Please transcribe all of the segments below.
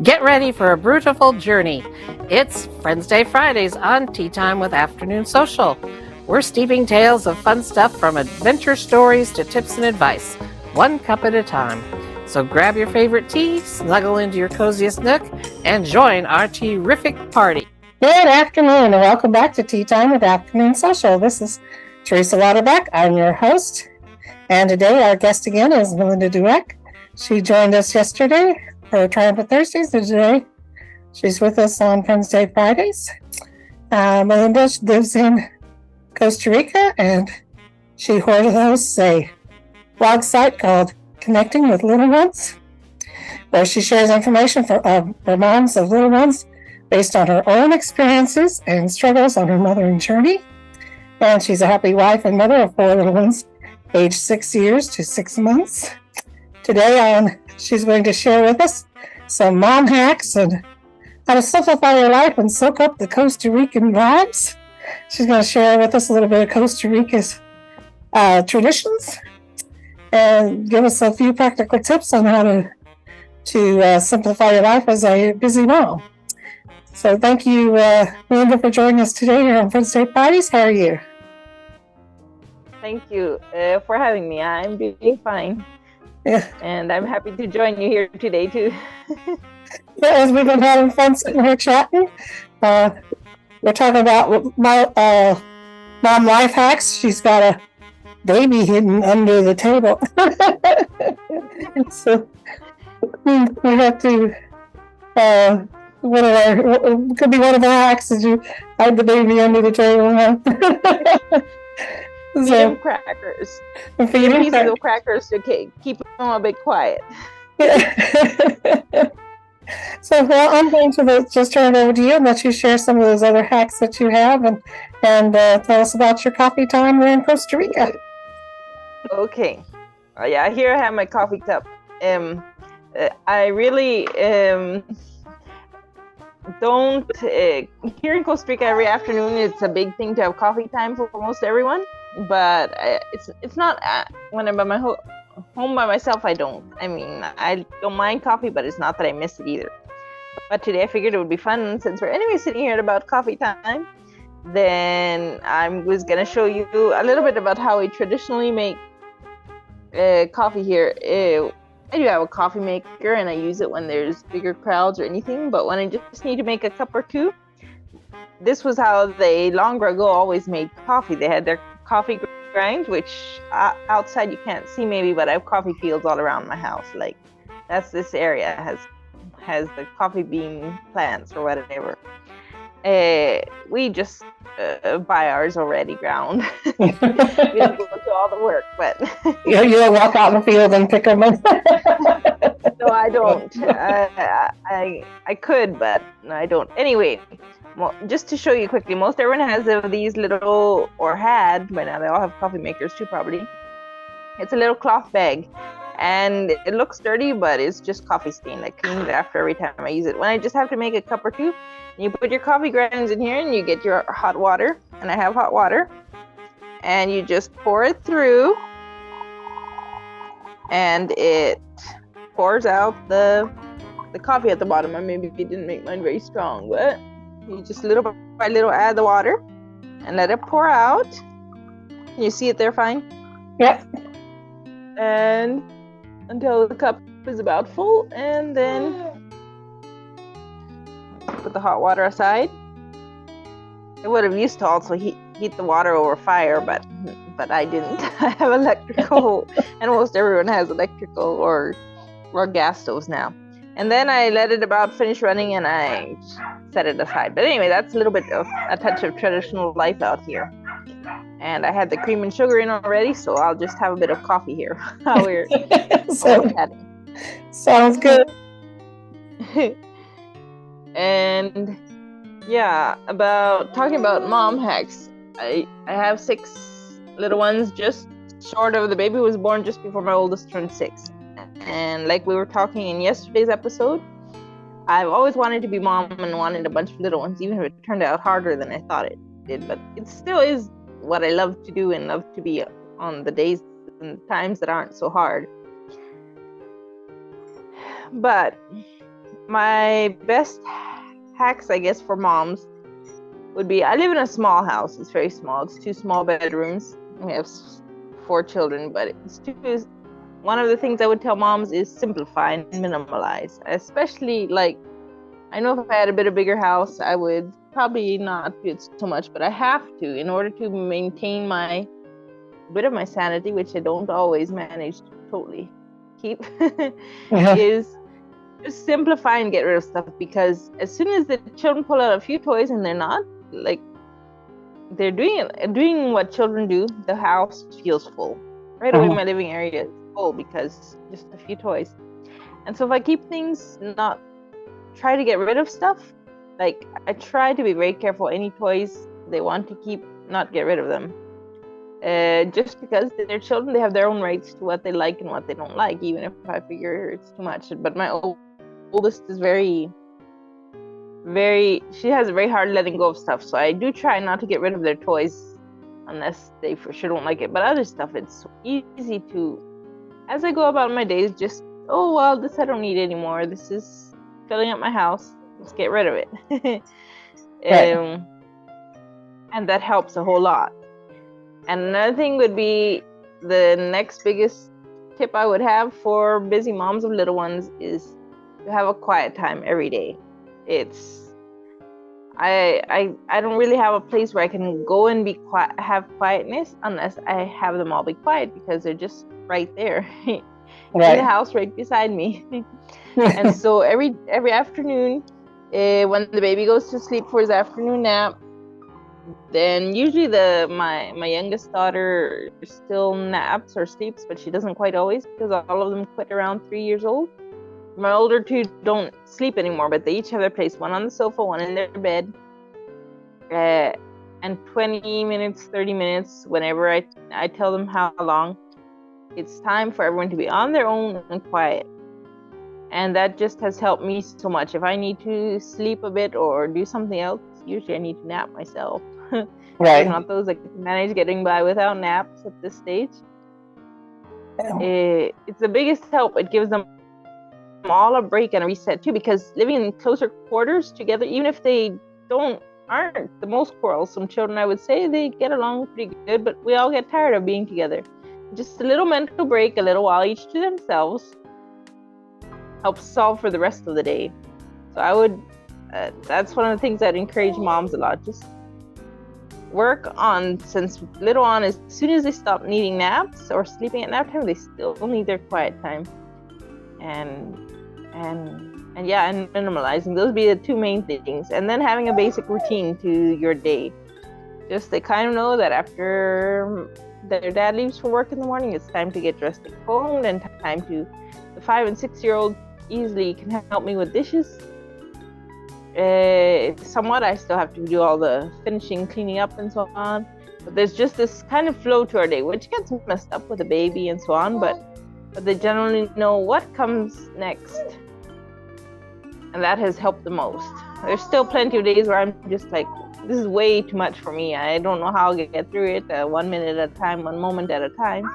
Get ready for a beautiful journey. It's Friends Day Fridays on Tea Time with Afternoon Social. We're steeping tales of fun stuff from adventure stories to tips and advice, one cup at a time. So grab your favorite tea, snuggle into your coziest nook, and join our terrific party. Good afternoon, and welcome back to Tea Time with Afternoon Social. This is Teresa Lauterbach. I'm your host, and today our guest again is Melinda Dueck. She joined us yesterday for Triumphant Thursdays, and today she's with us on Friends Day Fridays. Melinda lives in Costa Rica, and she hosts a blog site called Connecting with Little Ones, where she shares information for moms of little ones based on her own experiences and struggles on her mothering journey. And she's a happy wife and mother of 4 little ones, aged 6 years to 6 months. Today, she's going to share with us some mom hacks and how to simplify your life and soak up the Costa Rican vibes. She's going to share with us a little bit of Costa Rica's traditions and give us a few practical tips on how to simplify your life as a busy mom. So thank you, Melinda, for joining us today here on Friends Day Fridays. How are you? Thank you for having me. I'm doing fine. Yeah. And I'm happy to join you here today, too. Yeah, as we've been having fun sitting here chatting, we're talking about my mom life hacks. She's got a baby hidden under the table. So we have to... could be one of our hacks is you hide the baby under the table. Feed him crackers. Feed him pieces of crackers to keep him a bit quiet. So I'm going to just turn it over to you and let you share some of those other hacks that you have and tell us about your coffee time there in Costa Rica. Okay. Yeah, here I have my coffee cup. I really... don't here in Costa Rica every afternoon it's a big thing to have coffee time for almost everyone, but it's not when I'm at home by myself. I don't mind coffee, but it's not that I miss it either. But today I figured it would be fun, since we're anyway sitting here at about coffee time, then I was gonna show you a little bit about how we traditionally make coffee here. I do have a coffee maker, and I use it when there's bigger crowds or anything, but when I just need to make a cup or two, this was how they longer ago always made coffee. They had their coffee grind, which outside you can't see maybe, but I have coffee fields all around my house. Like, that's this area has the coffee bean plants or whatever. We just buy ours already ground. We don't go to all the work, but you don't walk out in the field and pick them up. No, I don't. I could, but I don't. Anyway, well, just to show you quickly, most everyone has these little, or had by now, they all have coffee makers too, probably. It's a little cloth bag, and it looks dirty, but it's just coffee stain. I clean it after every time I use it. When I just have to make a cup or two, you put your coffee grinds in here, and you get your hot water, and I have hot water, and you just pour it through, and it pours out the coffee at the bottom. I maybe didn't make mine very strong, but you just little by little add the water and let it pour out. Can you see it there fine? Yep. And until the cup is about full, and then put the hot water aside. I would have used to also heat the water over fire, but I didn't. I have electrical, and most everyone has electrical or gas stoves now. And then I let it about finish running, and I set it aside. But anyway, that's a little bit of a touch of traditional life out here. And I had the cream and sugar in already, so I'll just have a bit of coffee here. We're sounds good. And yeah, talking about mom hacks, I have 6 little ones, just short of the baby was born just before my oldest turned 6. And like we were talking in yesterday's episode, I've always wanted to be mom and wanted a bunch of little ones, even if it turned out harder than I thought it did. But it still is what I love to do and love to be on the days and times that aren't so hard. But my best hacks, I guess, for moms would be, I live in a small house. It's very small. It's 2 small bedrooms. We have 4 children, but one of the things I would tell moms is simplify and minimalize. Especially, like, I know if I had a bit of bigger house, I would probably not do it so much, but I have to in order to maintain my bit of my sanity, which I don't always manage to totally keep, is just simplify and get rid of stuff. Because as soon as the children pull out a few toys and they're not, like, they're doing what children do, the house feels full. Right away, my living area is full because just a few toys. And so if I keep things, not try to get rid of stuff, like, I try to be very careful. Any toys they want to keep, not get rid of them. Just because they're children, they have their own rights to what they like and what they don't like, even if I figure it's too much. But my oldest is very, she has a very hard letting go of stuff. So I do try not to get rid of their toys unless they for sure don't like it. But other stuff, it's so easy to, as I go about my days, just, oh, well, this I don't need anymore. This is filling up my house. Let's get rid of it. And that helps a whole lot. And another thing would be, the next biggest tip I would have for busy moms of little ones is to have a quiet time every day. I don't really have a place where I can go and be quiet, have quietness, unless I have them all be quiet, because they're just right there in the house right beside me. And so every afternoon, when the baby goes to sleep for his afternoon nap, then usually my youngest daughter still naps or sleeps, but she doesn't quite always, because all of them quit around 3 years old. My older 2 don't sleep anymore, but they each have their place, one on the sofa, one in their bed. And 20 minutes, 30 minutes, whenever I tell them how long, it's time for everyone to be on their own and quiet. And that just has helped me so much. If I need to sleep a bit or do something else, usually I need to nap myself. I'm not those that can manage getting by without naps at this stage. It's the biggest help. It gives them all a break and a reset too, because living in closer quarters together, even if they aren't the most quarrelsome children, I would say they get along pretty good, but we all get tired of being together. Just a little mental break, a little while each to themselves, helps solve for the rest of the day. So I would, that's one of the things I'd encourage moms a lot. Just work on, since little on, as soon as they stop needing naps or sleeping at nap time, they still need their quiet time. And minimalizing. Those would be the 2 main things. And then having a basic routine to your day. Just they kind of know that after their dad leaves for work in the morning, it's time to get dressed and combed, and time to, the 5 and 6 year old easily can help me with dishes. Somewhat, I still have to do all the finishing, cleaning up and so on. But there's just this kind of flow to our day, which gets messed up with a baby and so on, but they generally know what comes next. And that has helped the most. There's still plenty of days where I'm just like, this is way too much for me. I don't know how I'll get through it, 1 minute at a time, 1 moment at a time.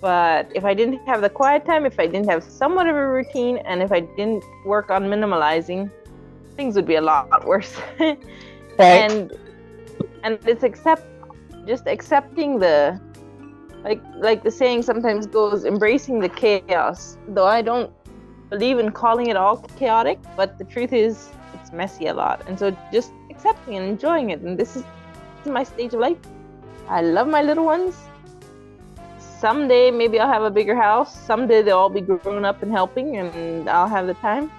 But if I didn't have the quiet time, if I didn't have somewhat of a routine, and if I didn't work on minimalizing, things would be a lot worse. And it's just accepting the, like the saying sometimes goes, embracing the chaos. Though I don't believe in calling it all chaotic, but the truth is it's messy a lot. And so just accepting and enjoying it. And this is my stage of life. I love my little ones. Someday maybe I'll have a bigger house. Someday they'll all be grown up and helping, and I'll have the time.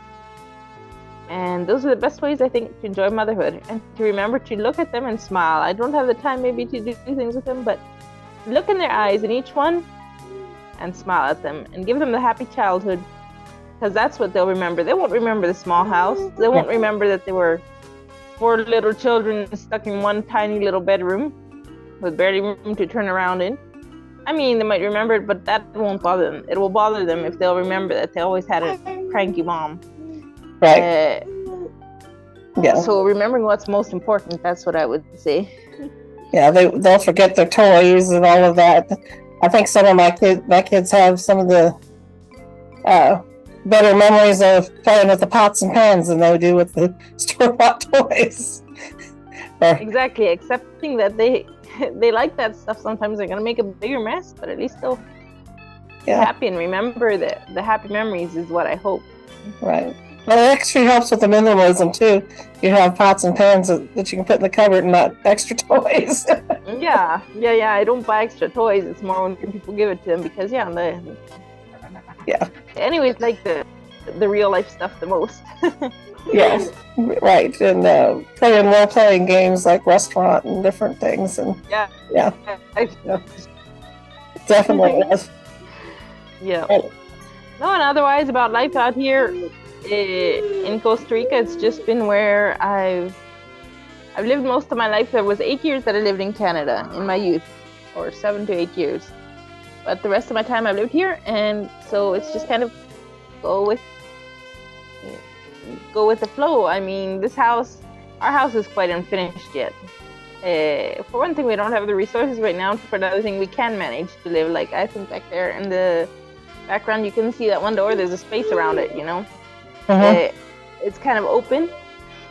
And those are the best ways, I think, to enjoy motherhood, and to remember to look at them and smile. I don't have the time maybe to do things with them, but look in their eyes in each one and smile at them and give them the happy childhood, because that's what they'll remember. They won't remember the small house. They won't remember that they were 4 little children stuck in one tiny little bedroom with barely room to turn around in. I mean, they might remember it, but that won't bother them. It will bother them if they'll remember that they always had a cranky mom. Yeah. So remembering what's most important, that's what I would say. Yeah, they'll forget their toys and all of that. I think some of my kids have some of the better memories of playing with the pots and pans than they do with the store-bought toys. Exactly, accepting that they like that stuff. Sometimes they're gonna make a bigger mess, but at least they'll be happy and remember that the happy memories is what I hope. Right. Well, it actually helps with the minimalism too. You have pots and pans that you can put in the cupboard and not extra toys. Yeah. I don't buy extra toys. It's more when people give it to them because Anyways, like the real life stuff the most. Yes, right. And playing role-playing games like restaurant and different things. And yeah. Definitely is. Yeah. No, and otherwise about life out here in Costa Rica, it's just been where I've lived most of my life. There was 8 years that I lived in Canada in my youth, or 7 to 8 years. But the rest of my time I've lived here, and so it's just kind of go with the flow. I mean, our house is quite unfinished yet. For one thing, we don't have the resources right now. For another thing, we can manage to live. Like, I think back there in the background, you can see that one door. There's a space around it, you know. It's kind of open.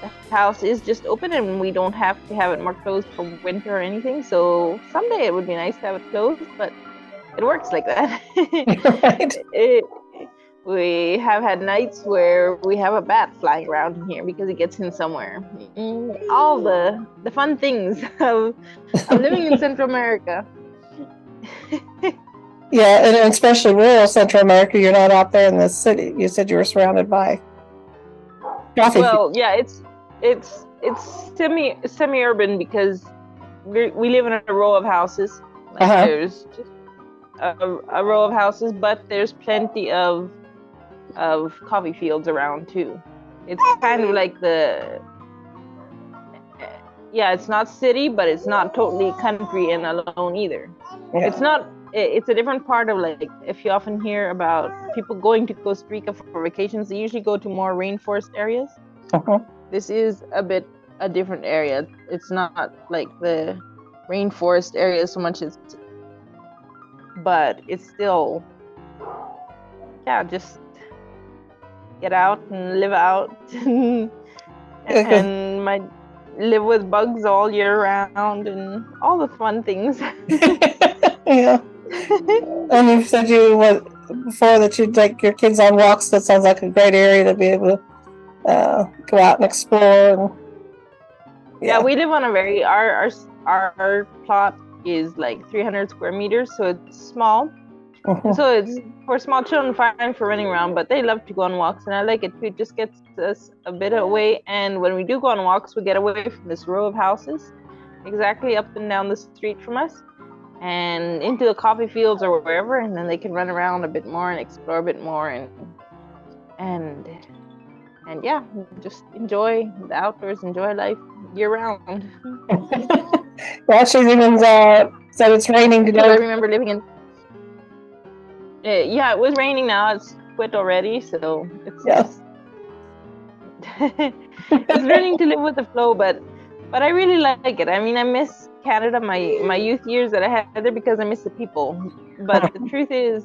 The house is just open, and we don't have to have it more closed for winter or anything. So someday it would be nice to have it closed, but it works like that. Right. We have had nights where we have a bat flying around in here because it gets in somewhere. All the fun things of living in Central America. Yeah, and especially rural Central America. You're not out there in the city. You said you were surrounded by coffee. Well, yeah, it's semi-urban because we live in a row of houses. Like there's just a row of houses, but there's plenty of coffee fields around too. It's kind of like it's not city, but it's not totally country and alone either. It's a different part of, like, if you often hear about people going to Costa Rica for vacations, they usually go to more rainforest areas. This is a different area. It's not like the rainforest area so much but it's still just get out and live out and might live with bugs all year round and all the fun things. Yeah. And you said before that you'd take your kids on walks. That sounds like a great area to be able to go out and explore. We live on our plot is like 300 square meters, so it's small. So it's for small children, fine for running around, but they love to go on walks, and I like it too. It just gets us a bit away, and when we do go on walks, we get away from this row of houses, exactly up and down the street from us, and into the coffee fields or wherever, and then they can run around a bit more and explore a bit more, and just enjoy the outdoors, enjoy life year round. Well, she even said it's raining today. I remember living in. It was raining now. It's quit already, so it's it's learning to live with the flow. But I really like it. I mean, I miss Canada, my youth years that I had there because I miss the people. But the truth is,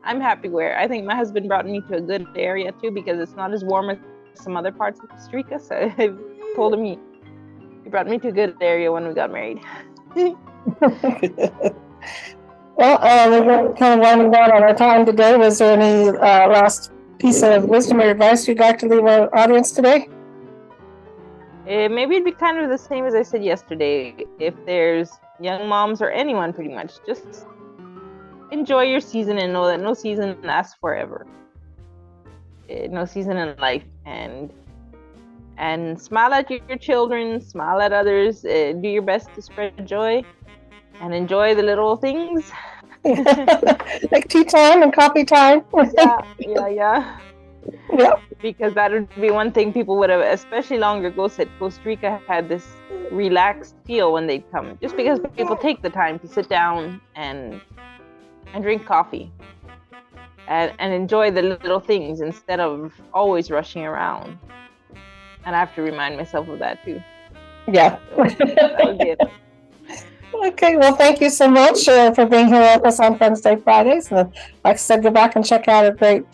I'm happy where. I think my husband brought me to a good area too because it's not as warm as some other parts of Costa Rica. So I told him he brought me to a good area when we got married. Well, we're kind of winding down on our time today. Was there any last piece of wisdom or advice you'd like to leave our audience today? Maybe it'd be kind of the same as I said yesterday. If there's young moms or anyone, pretty much, just enjoy your season and know that no season lasts forever. No season in life, and smile at your children, smile at others, do your best to spread joy, and enjoy the little things. Like tea time and coffee time. Yeah. Because that would be one thing people would have, especially long ago, said Costa Rica had this relaxed feel when they'd come, just because people take the time to sit down and drink coffee and enjoy the little things instead of always rushing around. And I have to remind myself of that too. Yeah. So that would be it. Okay, well, thank you so much for being here with us on Wednesday Fridays. And like I said, go back and check out a great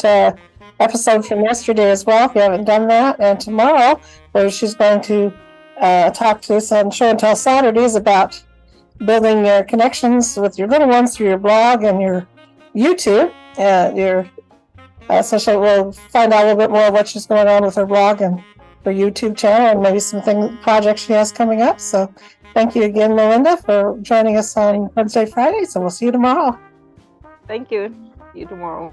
episode from yesterday as well if you haven't done that. And tomorrow, where she's going to talk to us on Show and Tell Saturdays about building your connections with your little ones through your blog and your YouTube. So we'll find out a little bit more what she's going on with her blog and her YouTube channel and maybe some projects she has coming up. So thank you again, Melinda, for joining us on Wednesday Fridays, and we'll see you tomorrow. Thank you. See you tomorrow.